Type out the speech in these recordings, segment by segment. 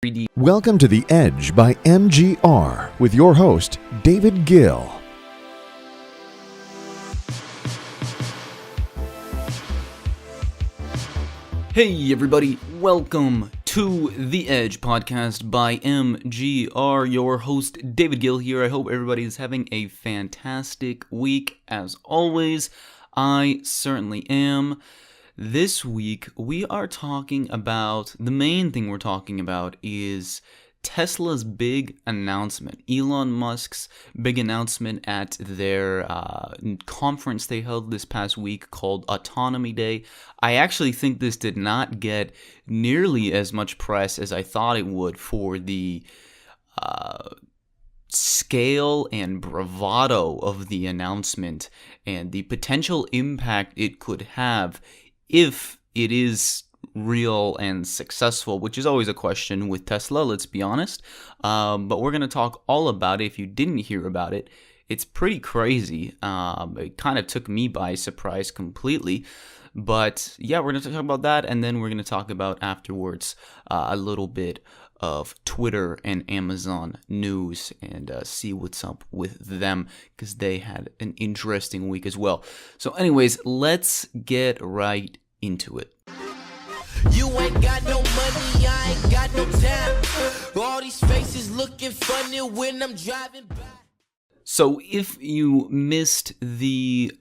3D. Welcome to The Edge by MGR with your host, David Gill. Hey everybody, welcome to The Edge podcast by MGR. Your host, David Gill here. I hope everybody is having a fantastic week. As always, I certainly am. This week, we are talking about, the main thing we're talking about is Tesla's big announcement. Elon Musk's big announcement at their conference they held this past week called Autonomy Day. I actually think this did not get nearly as much press as I thought it would for the scale and bravado of the announcement and the potential impact it could have if it is real and successful, which is always a question with Tesla, let's be honest. But we're going to talk all about it. If you didn't hear about it, it's pretty crazy. It kind of took me by surprise completely. But yeah, we're going to talk about that, and then we're going to talk about afterwards a little bit of Twitter and Amazon news and see what's up with them, because they had an interesting week as well. So anyways, let's get right into it. You ain't got no money, I ain't got no time. All these faces looking funny when I'm driving by. So if you missed the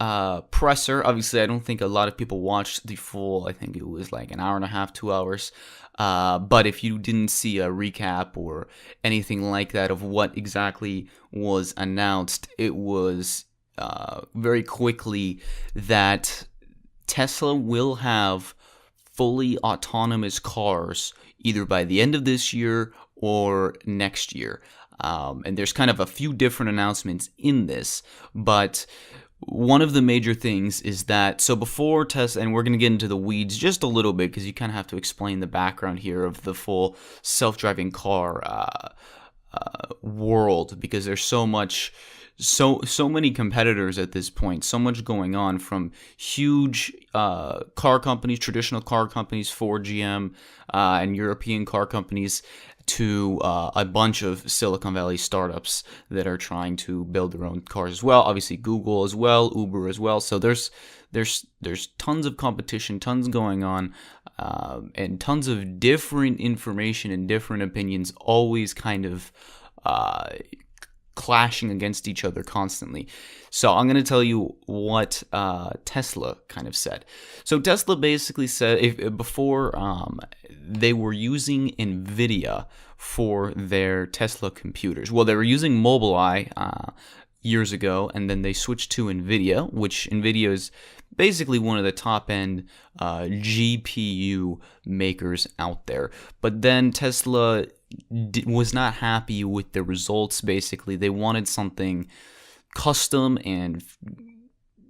presser, obviously I don't think a lot of people watched the full, I think it was like an hour and a half, 2 hours. But if you didn't see a recap or anything like that of what exactly was announced, it was very quickly that Tesla will have fully autonomous cars either by the end of this year or next year. And there's kind of a few different announcements in this, but one of the major things is that, so before Tesla, and we're going to get into the weeds just a little bit because you kind of have to explain the background here of the full self-driving car world, because there's so many competitors at this point, so much going on, from huge car companies, traditional car companies, Ford, GM, and European car companies, to a bunch of Silicon Valley startups that are trying to build their own cars as well. Obviously, Google as well, Uber as well. So there's tons of competition, tons going on, and tons of different information and different opinions, always kind of clashing against each other constantly. So I'm going to tell you what Tesla kind of said. So Tesla basically said before they were using NVIDIA for their Tesla computers. Well, they were using Mobileye years ago, and then they switched to NVIDIA, which NVIDIA is basically one of the top-end GPU makers out there. But then Tesla was not happy with the results. Basically, they wanted something custom and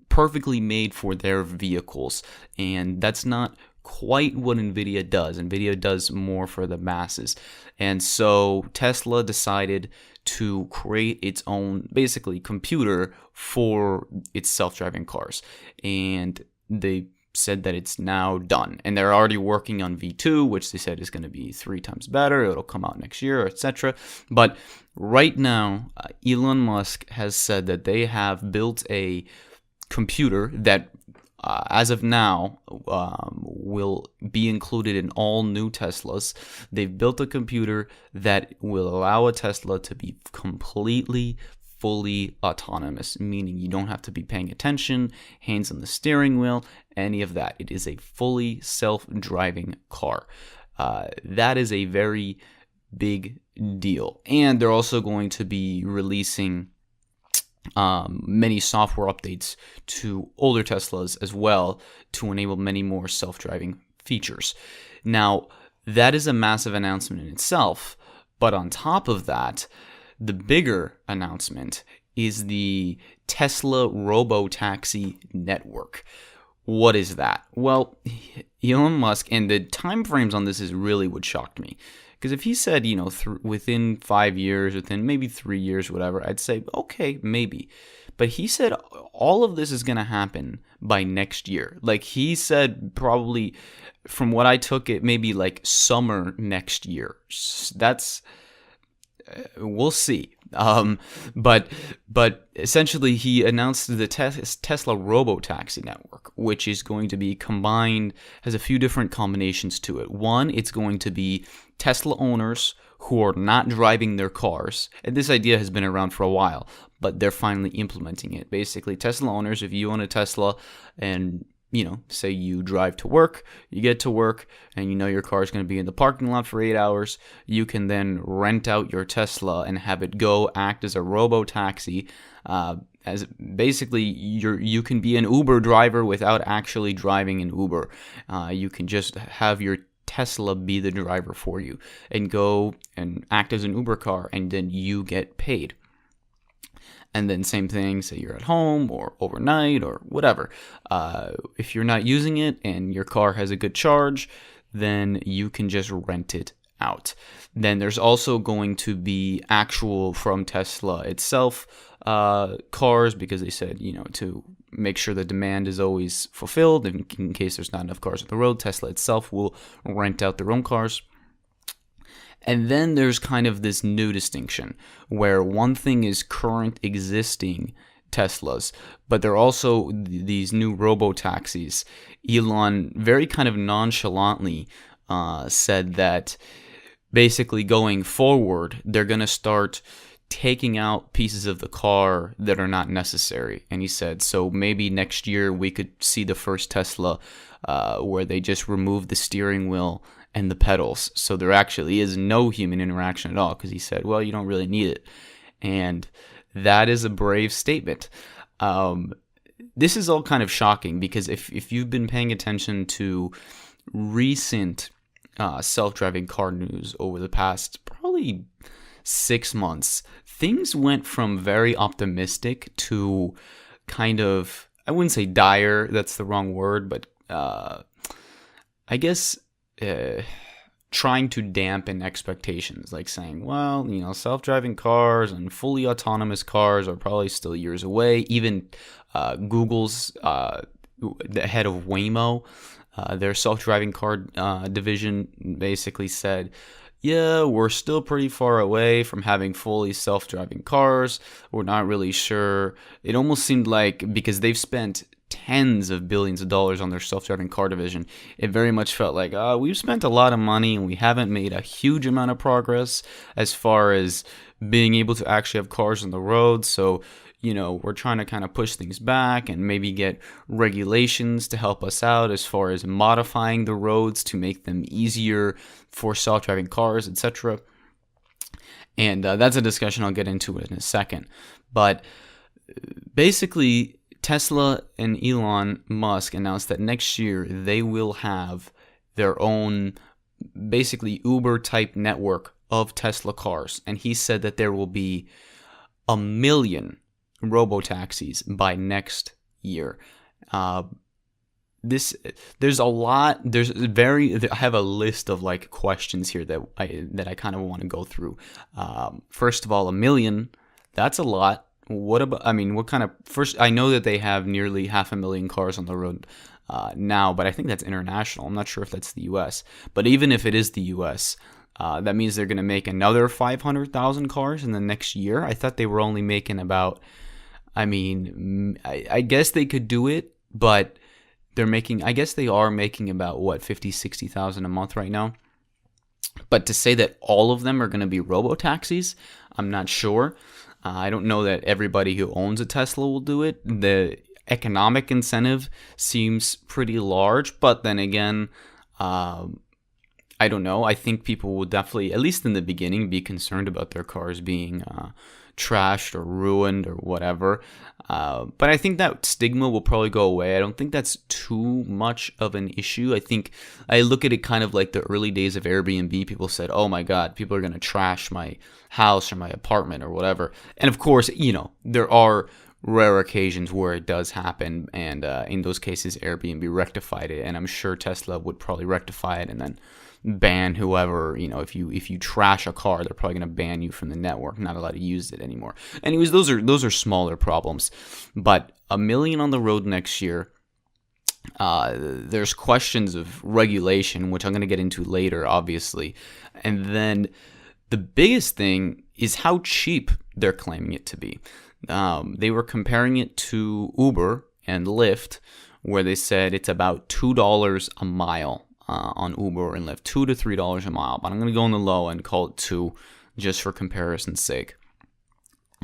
perfectly made for their vehicles, and that's not quite what NVIDIA does. NVIDIA does more for the masses, and so Tesla decided to create its own, basically, computer for its self-driving cars, and they said that it's now done, and they're already working on V2, which they said is going to be 3 times better. It'll come out next year, etc. But right now, Elon Musk has said that they have built a computer that, as of now, will be included in all new Teslas. They've built a computer that will allow a Tesla to be completely fully autonomous, meaning you don't have to be paying attention, hands on the steering wheel, any of that. It is a fully self-driving car. That is a very big deal. And they're also going to be releasing many software updates to older Teslas as well to enable many more self-driving features. Now, that is a massive announcement in itself, but on top of that, the bigger announcement is the Tesla Robotaxi network. What is that? Well, Elon Musk, and the time frames on this is really what shocked me. Because if he said, within 5 years, within maybe 3 years, whatever, I'd say, okay, maybe. but he said all of this is going to happen by next year. Like he said, probably from what I took it, maybe like summer next year. That's we'll see. But essentially, he announced the Tesla Robotaxi network, which is going to be combined, has a few different combinations to it. One, it's going to be Tesla owners who are not driving their cars, and this idea has been around for a while, but they're finally implementing it. Basically, Tesla owners, if you own a Tesla and say you drive to work, you get to work, and your car is going to be in the parking lot for 8 hours, you can then rent out your Tesla and have it go act as a robo-taxi. As basically, you can be an Uber driver without actually driving an Uber. You can just have your Tesla be the driver for you and go and act as an Uber car, and then you get paid. And then same thing, say you're at home or overnight or whatever. If you're not using it and your car has a good charge, then you can just rent it out. Then there's also going to be actual from Tesla itself cars, because they said, to make sure the demand is always fulfilled. In case there's not enough cars on the road, Tesla itself will rent out their own cars. And then there's kind of this new distinction where one thing is current existing Teslas, but there are also these new robo-taxis. Elon very kind of nonchalantly said that basically going forward, they're going to start taking out pieces of the car that are not necessary. And he said, so maybe next year we could see the first Tesla where they just remove the steering wheel and the pedals, so there actually is no human interaction at all, because he said, well, you don't really need it. And that is a brave statement. This is all kind of shocking, because if you've been paying attention to recent self-driving car news over the past probably 6 months, things went from very optimistic to kind of, I wouldn't say dire, that's the wrong word, but I guess trying to dampen expectations, like saying, well, self-driving cars and fully autonomous cars are probably still years away. Even Google's the head of Waymo, their self-driving car division, basically said, yeah, we're still pretty far away from having fully self-driving cars. We're not really sure. It almost seemed like, because they've spent tens of billions of dollars on their self-driving car division, it very much felt like, we've spent a lot of money and we haven't made a huge amount of progress as far as being able to actually have cars on the road. So, we're trying to kind of push things back and maybe get regulations to help us out as far as modifying the roads to make them easier for self-driving cars, etc. And that's a discussion I'll get into in a second. But basically, Tesla and Elon Musk announced that next year they will have their own basically Uber-type network of Tesla cars. And he said that there will be 1 million robo-taxis by next year. There's a lot. I have a list of like questions here that I kind of want to go through. First of all, 1 million, that's a lot. What about, what kind of, first, I know that they have nearly 500,000 cars on the road now, but I think that's international. I'm not sure if that's the US. But even if it is the US, that means they're going to make another 500,000 cars in the next year. I thought they were only making about, I guess they could do it, but I guess they are making about, 50, 60,000 a month right now. But to say that all of them are going to be robo-taxis, I'm not sure. I don't know that everybody who owns a Tesla will do it. The economic incentive seems pretty large, but then again, I don't know. I think people will definitely, at least in the beginning, be concerned about their cars being trashed or ruined or whatever. But I think that stigma will probably go away. I don't think that's too much of an issue. I think I look at it kind of like the early days of Airbnb. People said, oh my God, people are going to trash my house or my apartment or whatever. And of course, there are rare occasions where it does happen. And in those cases, Airbnb rectified it. And I'm sure Tesla would probably rectify it and then ban whoever, if you trash a car, they're probably going to ban you from the network, not allowed to use it anymore. Anyways, those are smaller problems, but 1 million on the road next year. There's questions of regulation, which I'm going to get into later, obviously. And then the biggest thing is how cheap they're claiming it to be. They were comparing it to Uber and Lyft, where they said it's about $2 a mile on Uber and Lyft, $2 to $3 a mile. But I'm going to go on the low and call it 2 just for comparison's sake.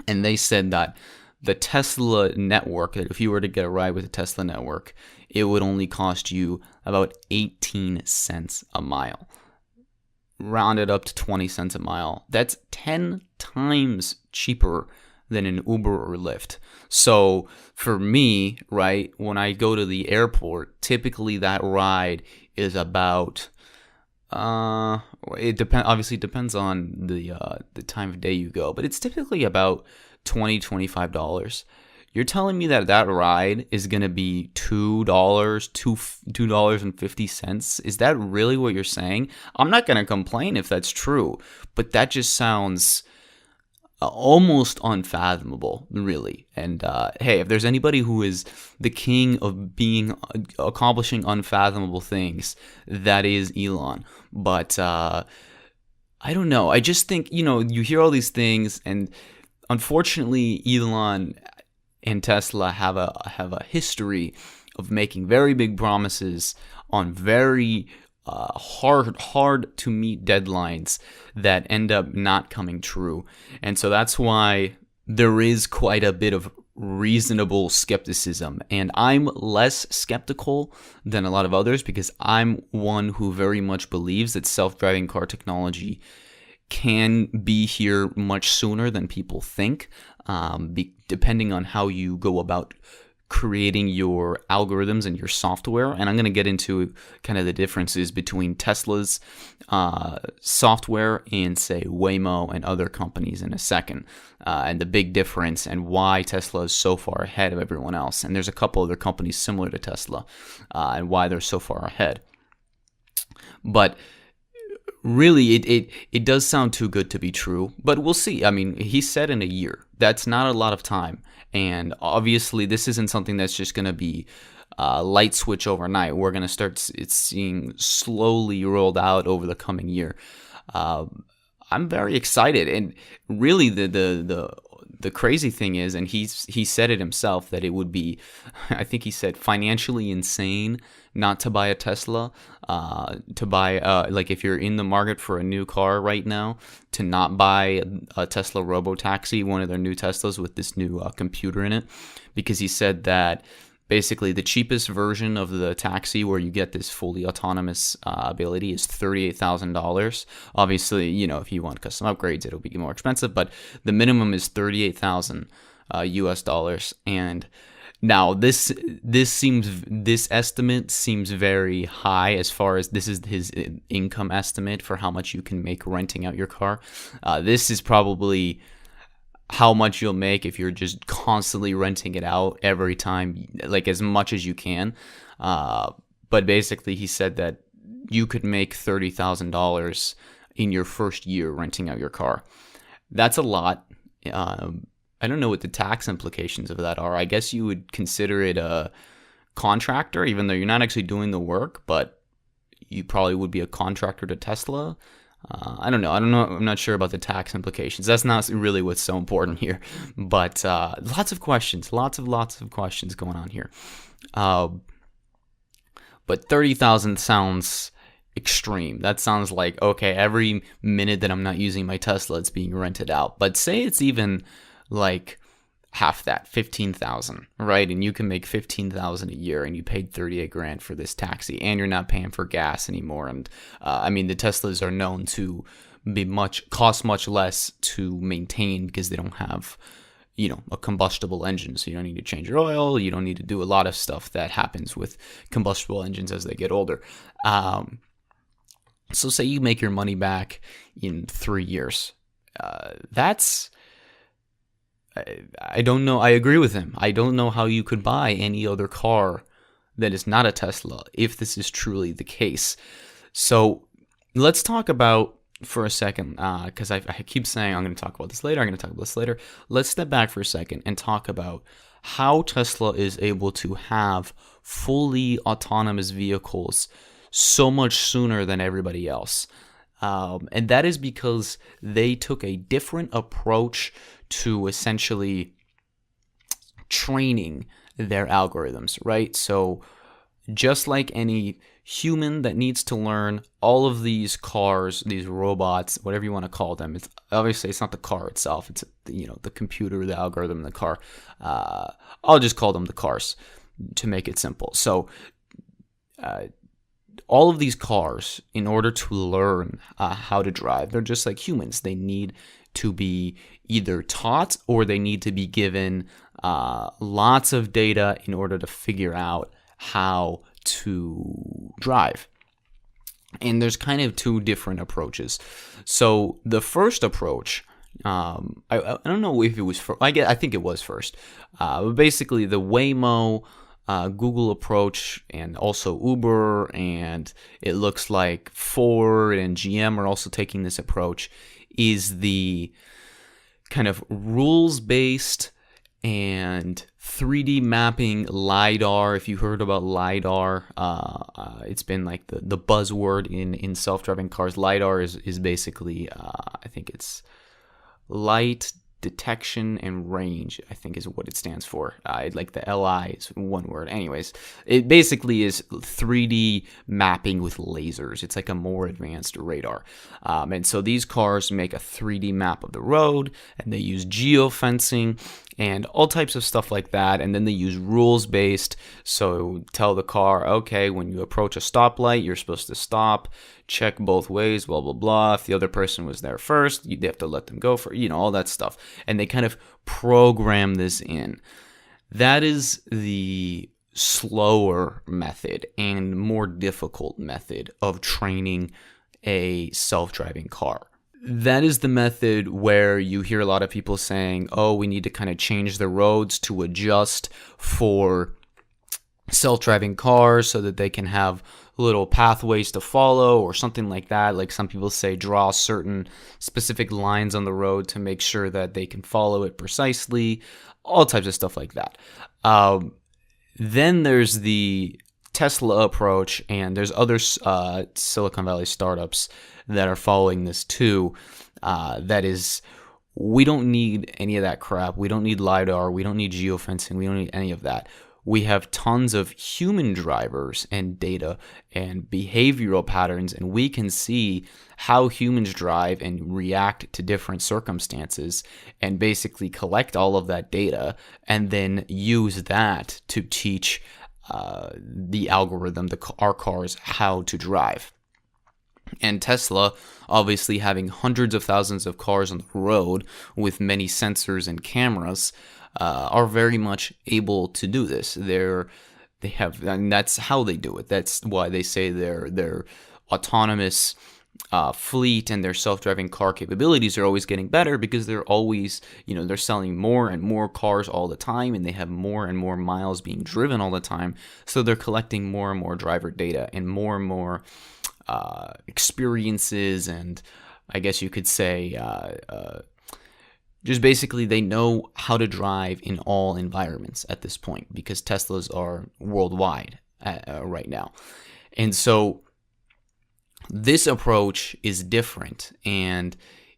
And they said that the Tesla network, that if you were to get a ride with the Tesla network, it would only cost you about 18 cents a mile. Rounded up to 20 cents a mile. That's 10 times cheaper than an Uber or Lyft. So for me, right, when I go to the airport, typically that ride is about obviously depends on the time of day you go, but it's typically about $20-$25. You're telling me that ride is going to be $2.50? Is that really what you're saying? I'm not going to complain if that's true, but that just sounds almost unfathomable, really. And hey, if there's anybody who is the king of accomplishing unfathomable things, that is Elon. But I don't know. I just think, you hear all these things, and unfortunately, Elon and Tesla have a history of making very big promises on very hard to meet deadlines that end up not coming true. And so that's why there is quite a bit of reasonable skepticism. And I'm less skeptical than a lot of others because I'm one who very much believes that self-driving car technology can be here much sooner than people think, depending on how you go about creating your algorithms and your software. And I'm going to get into kind of the differences between Tesla's software and, say, Waymo and other companies in a second, and the big difference and why Tesla is so far ahead of everyone else. And there's a couple other companies similar to Tesla and why they're so far ahead. But really, it does sound too good to be true, but we'll see. I mean, he said in a year. That's not a lot of time. And obviously, this isn't something that's just going to be light switch overnight. We're going to start seeing slowly rolled out over the coming year. I'm very excited. And really, the crazy thing is, and he said it himself, that it would be, I think he said, financially insane not to buy a Tesla, to buy, like if you're in the market for a new car right now, to not buy a Tesla Robotaxi, one of their new Teslas with this new computer in it, because he said that basically the cheapest version of the taxi where you get this fully autonomous ability is $38,000. Obviously, if you want custom upgrades, it'll be more expensive, but the minimum is $38,000 US dollars. And now this estimate seems very high, as far as this is his income estimate for how much you can make renting out your car. This is probably how much you'll make if you're just constantly renting it out every time, like as much as you can. But basically, he said that you could make $30,000 in your first year renting out your car. That's a lot. I don't know what the tax implications of that are. I guess you would consider it a contractor, even though you're not actually doing the work, but you probably would be a contractor to Tesla. I don't know. I'm not sure about the tax implications. That's not really what's so important here. But lots of questions, lots of questions going on here. But 30,000 sounds extreme. That sounds like, okay, every minute that I'm not using my Tesla, it's being rented out. But say it's even like half that, 15,000, right? And you can make 15,000 a year, and you paid 38 grand for this taxi, and you're not paying for gas anymore. And I mean, the Teslas are known to cost much less to maintain because they don't have, a combustible engine. So you don't need to change your oil. You don't need to do a lot of stuff that happens with combustible engines as they get older. So say you make your money back in 3 years. I don't know. I agree with him. I don't know how you could buy any other car that is not a Tesla if this is truly the case. So let's talk about for a second, because I keep saying I'm going to talk about this later. I'm going to talk about this later. Let's step back for a second and talk about how Tesla is able to have fully autonomous vehicles so much sooner than everybody else. And that is because they took a different approach to essentially training their algorithms, right? So just like any human that needs to learn, all of these cars, these robots, whatever you want to call them, it's obviously it's not the car itself, it's the computer, the algorithm in the car. I'll just call them the cars to make it simple. So all of these cars, in order to learn how to drive, they're just like humans. They need to be either taught or they need to be given lots of data in order to figure out how to drive. And there's kind of two different approaches. So the first approach, I don't know if it was first. I think it was first. But basically, the Waymo, Google approach, and also Uber, and it looks like Ford and GM are also taking this approach, is the kind of rules-based and 3D mapping LiDAR. If you heard about LiDAR, it's been like the buzzword in self-driving cars. LiDAR is basically, I think it's light detection and range, I think is what it stands for. Like the LI is one word. Anyways, it basically is 3D mapping with lasers. It's like a more advanced radar. And so these cars make a 3D map of the road, and they use geofencing and all types of stuff like that. And then they use rules-based. So tell the car, okay, when you approach a stoplight, you're supposed to stop, check both ways, blah, blah, blah. If the other person was there first, they have to let them go for, all that stuff. And they kind of program this in. That is the slower method and more difficult method of training a self-driving car. That is the method where you hear a lot of people saying, oh, we need to kind of change the roads to adjust for self-driving cars so that they can have little pathways to follow or something like that. Like some people say, draw certain specific lines on the road to make sure that they can follow it precisely, all types of stuff like that. Then there's the Tesla approach, and there's other Silicon Valley startups that are following this too. That is, we don't need any of that crap. We don't need LiDAR. We don't need geofencing. We don't need any of that. We have tons of human drivers and data and behavioral patterns, and we can see how humans drive and react to different circumstances and basically collect all of that data and then use that to teach the algorithm, our cars, how to drive. And Tesla, obviously having hundreds of thousands of cars on the road with many sensors and cameras, are very much able to do this. They have, and that's how they do it. That's why they say their autonomous fleet and their self-driving car capabilities are always getting better, because they're always, they're selling more and more cars all the time, and they have more and more miles being driven all the time. So they're collecting more and more driver data and more experiences, and I guess you could say just basically they know how to drive in all environments at this point, because Teslas are worldwide right now. And so this approach is different, and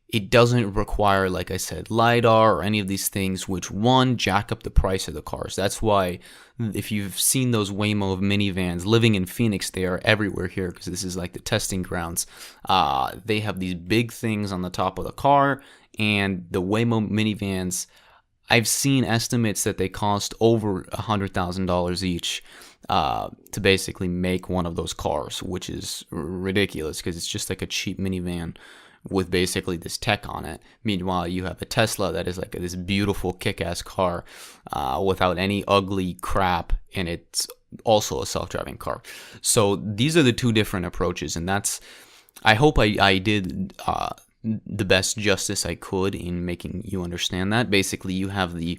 it doesn't require, like I said, LiDAR or any of these things, which, one, jack up the price of the cars. That's why if you've seen those Waymo minivans living in Phoenix, they are everywhere here, because this is like the testing grounds. They have these big things on the top of the car, and the Waymo minivans, I've seen estimates that they cost over $100,000 each to basically make one of those cars, which is ridiculous, because it's just like a cheap minivan with basically this tech on it. Meanwhile, you have a Tesla that is like this beautiful kick-ass car without any ugly crap, and it's also a self-driving car. So these are the two different approaches, and I hope I did the best justice I could in making you understand that. Basically, you have the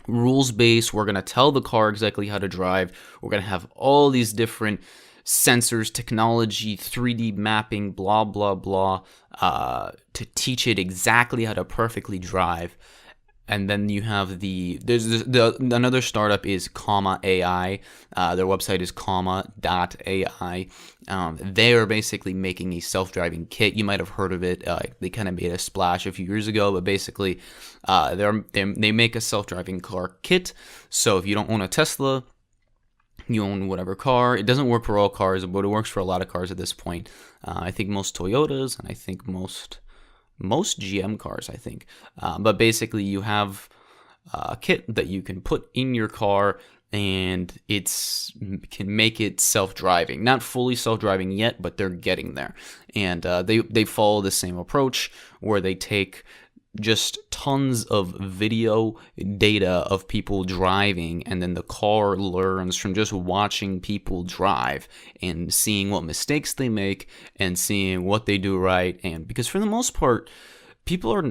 rules-based, we're going to tell the car exactly how to drive. We're going to have all these different sensors, technology, 3D mapping, blah, blah, blah, to teach it exactly how to perfectly drive. And then you have another startup is Comma AI. Their website is comma.ai. They are basically making a self-driving kit. You might have heard of it. They kind of made a splash a few years ago, but basically they make a self-driving car kit. So if you don't own a Tesla, you own whatever car. It doesn't work for all cars, but it works for a lot of cars at this point. I think most Toyotas, and I think most GM cars, I think. But basically, you have a kit that you can put in your car, and can make it self-driving. Not fully self-driving yet, but they're getting there. And they follow the same approach where they take just tons of video data of people driving, and then the car learns from just watching people drive and seeing what mistakes they make and seeing what they do right. And because for the most part, people are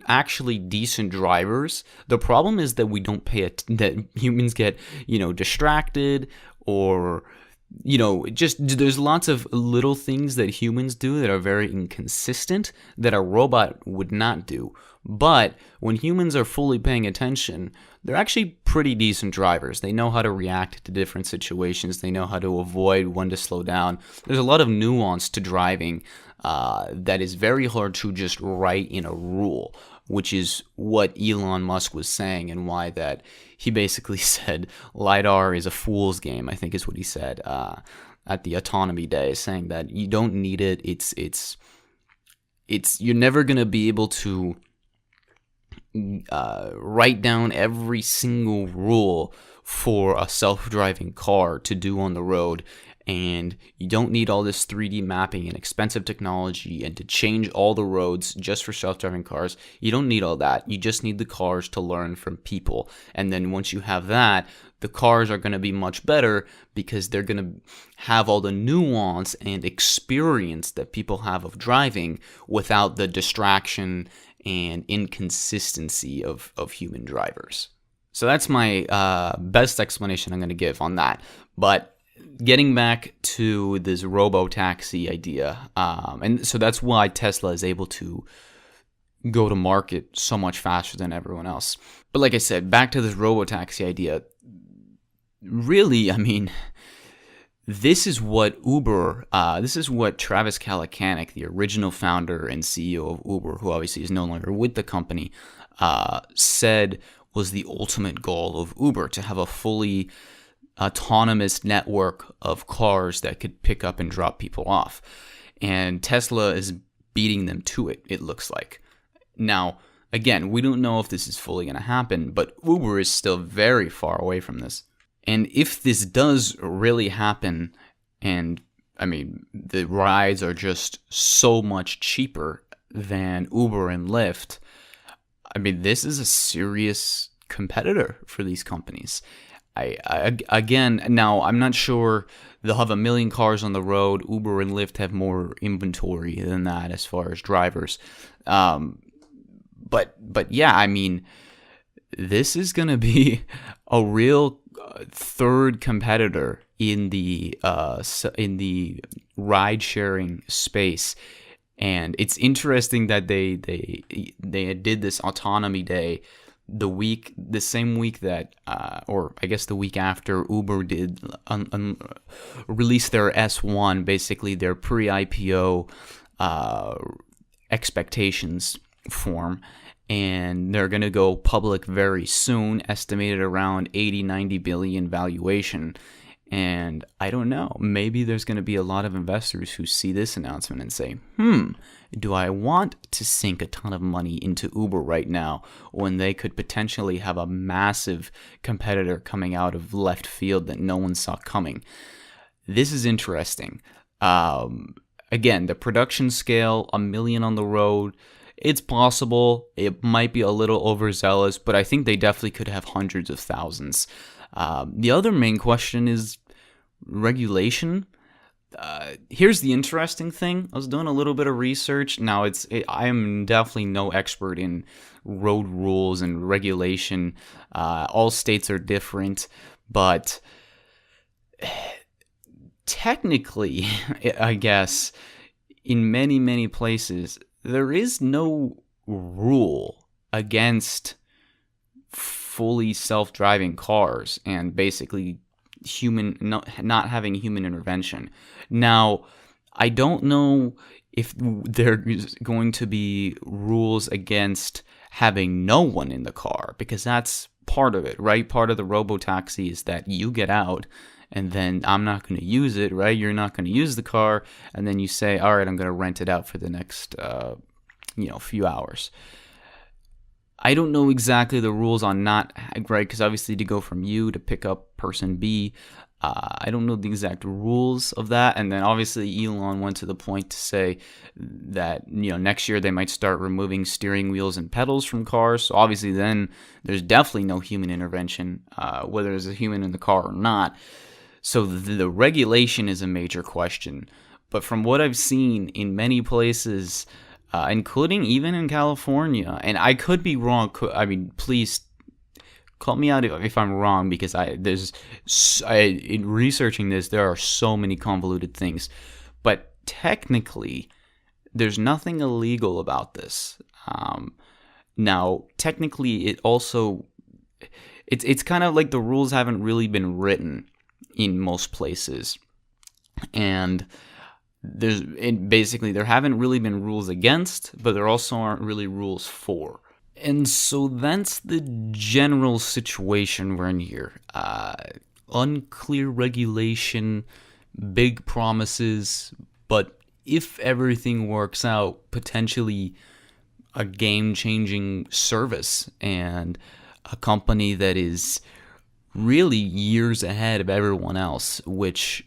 actually decent drivers. The problem is that we don't that humans get, distracted, or just there's lots of little things that humans do that are very inconsistent that a robot would not do. But when humans are fully paying attention, they're actually pretty decent drivers. They know how to react to different situations. They know how to avoid when to slow down. There's a lot of nuance to driving that is very hard to just write in a rule, which is what Elon Musk was saying, and why that he basically said LiDAR is a fool's game, I think is what he said at the Autonomy Day, saying that you don't need it. It's you're never going to be able to write down every single rule for a self-driving car to do on the road. And you don't need all this 3D mapping and expensive technology and to change all the roads just for self-driving cars. You don't need all that. You just need the cars to learn from people. And then once you have that, the cars are going to be much better because they're going to have all the nuance and experience that people have of driving without the distraction and inconsistency of human drivers. So that's my best explanation I'm going to give on that. But getting back to this Robotaxi idea, and so that's why Tesla is able to go to market so much faster than everyone else. But like I said, back to this Robotaxi idea, really, I mean, this is what this is what Travis Kalanick, the original founder and CEO of Uber, who obviously is no longer with the company, said was the ultimate goal of Uber, to have a fully autonomous network of cars that could pick up and drop people off. And Tesla is beating them to it, it looks like. Now, again, we don't know if this is fully going to happen, but Uber is still very far away from this. And if this does really happen, and I mean, the rides are just so much cheaper than Uber and Lyft, I mean, this is a serious competitor for these companies. Again, now I'm not sure they'll have 1 million cars on the road. Uber and Lyft have more inventory than that as far as drivers. But yeah, I mean, this is going to be a real third competitor in the ride sharing space. And it's interesting that they did this Autonomy Day the same week that, or I guess the week after Uber did release their S1, basically their pre-IPO expectations form, and they're going to go public very soon, estimated around 80-90 billion valuation. And I don't know, maybe there's going to be a lot of investors who see this announcement and say, do I want to sink a ton of money into Uber right now when they could potentially have a massive competitor coming out of left field that no one saw coming? This is interesting. Again, the production scale, 1 million on the road, it's possible. It might be a little overzealous, but I think they definitely could have hundreds of thousands. The other main question is regulation. Here's the interesting thing. I was doing a little bit of research. Now, I am definitely no expert in road rules and regulation. All states are different, but technically, I guess, in many, many places, there is no rule against fully self-driving cars and basically not having human intervention. Now, I don't know if there's going to be rules against having no one in the car, because that's part of it, right? Part of the Robotaxi is that you get out and then I'm not going to use it, right? You're not going to use the car, and then you say, all right, I'm going to rent it out for the next, few hours. I don't know exactly the rules on not, right, because obviously to go from you to pick up person B, I don't know the exact rules of that. And then obviously Elon went to the point to say that, next year they might start removing steering wheels and pedals from cars. So obviously then there's definitely no human intervention, whether there's a human in the car or not. So the regulation is a major question. But from what I've seen in many places, including even in California, and I could be wrong. I mean, please call me out if I'm wrong, because in researching this, there are so many convoluted things. But technically, there's nothing illegal about this. Now, technically, it's kind of like the rules haven't really been written in most places, and there haven't really been rules against, but there also aren't really rules for. And so that's the general situation we're in here. Unclear regulation, big promises, but if everything works out, potentially a game-changing service and a company that is really years ahead of everyone else, which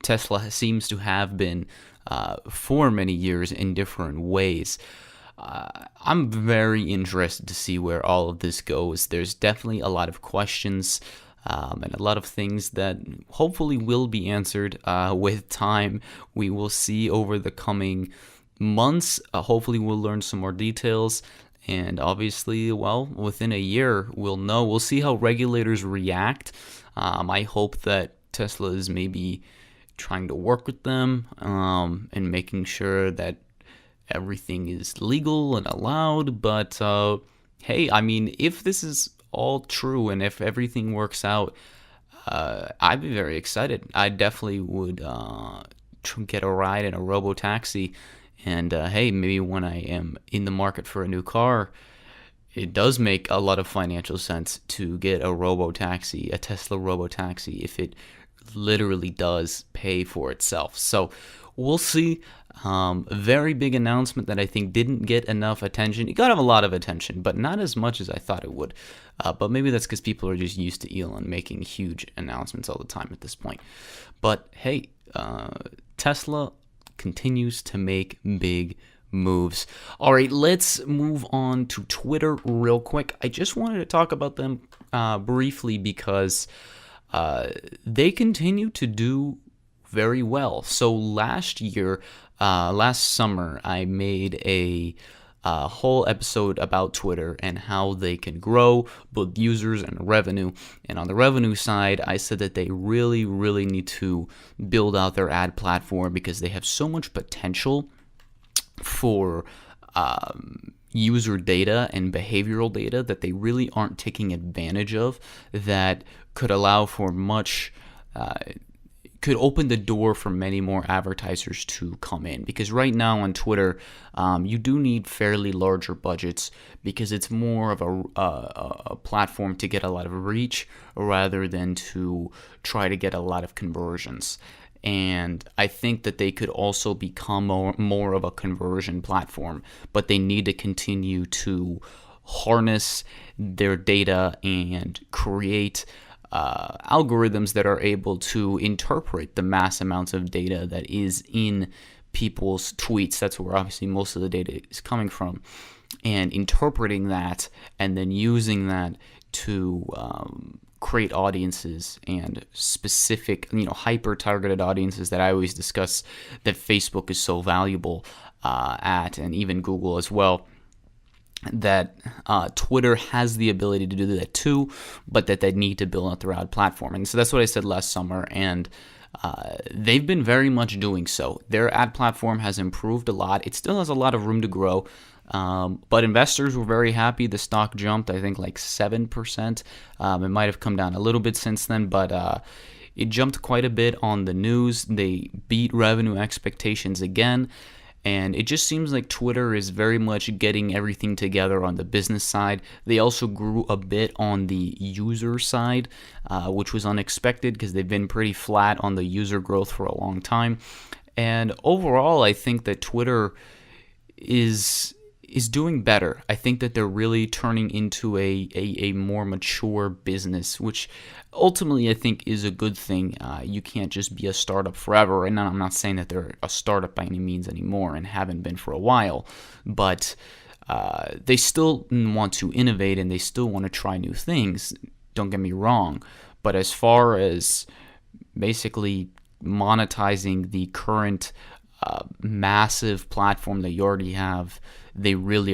Tesla seems to have been for many years in different ways. I'm very interested to see where all of this goes. There's definitely a lot of questions and a lot of things that hopefully will be answered with time. We will see over the coming months. Hopefully we'll learn some more details. And obviously, within a year, we'll know. We'll see how regulators react. I hope that Tesla is maybe trying to work with them and making sure that everything is legal and allowed. But hey, I mean, if this is all true and if everything works out, I'd be very excited. I definitely would get a ride in a Robotaxi. And hey, maybe when I am in the market for a new car, it does make a lot of financial sense to get a Robotaxi, a Tesla Robotaxi, if it literally does pay for itself. So we'll see. A very big announcement that I think didn't get enough attention. It got a lot of attention, but not as much as I thought it would. But maybe that's because people are just used to Elon making huge announcements all the time at this point. But hey, Tesla continues to make big moves. All right, let's move on to Twitter real quick. I just wanted to talk about them briefly because they continue to do very well. So last summer, I made a whole episode about Twitter and how they can grow both users and revenue. And on the revenue side, I said that they really, really need to build out their ad platform because they have so much potential for user data and behavioral data that they really aren't taking advantage of, that could allow for could open the door for many more advertisers to come in. Because right now on Twitter, you do need fairly larger budgets because it's more of a platform to get a lot of reach rather than to try to get a lot of conversions. And I think that they could also become more of a conversion platform, but they need to continue to harness their data and create algorithms that are able to interpret the mass amounts of data that is in people's tweets. That's where obviously most of the data is coming from, and interpreting that and then using that to create audiences and specific, hyper-targeted audiences that I always discuss that Facebook is so valuable at, and even Google as well. That Twitter has the ability to do that too, but that they need to build out their ad platform. And so that's what I said last summer, and they've been very much doing so. Their ad platform has improved a lot. It still has a lot of room to grow. But investors were very happy. The stock jumped, I think, like 7%. It might have come down a little bit since then, but it jumped quite a bit on the news. They beat revenue expectations again. And it just seems like Twitter is very much getting everything together on the business side. They also grew a bit on the user side, which was unexpected because they've been pretty flat on the user growth for a long time. And overall, I think that Twitter is doing better. I think that they're really turning into a more mature business, which ultimately I think is a good thing. You can't just be a startup forever, and I'm not saying that they're a startup by any means anymore and haven't been for a while, but they still want to innovate and they still want to try new things. Don't get me wrong, but as far as basically monetizing the current massive platform that you already have, they really are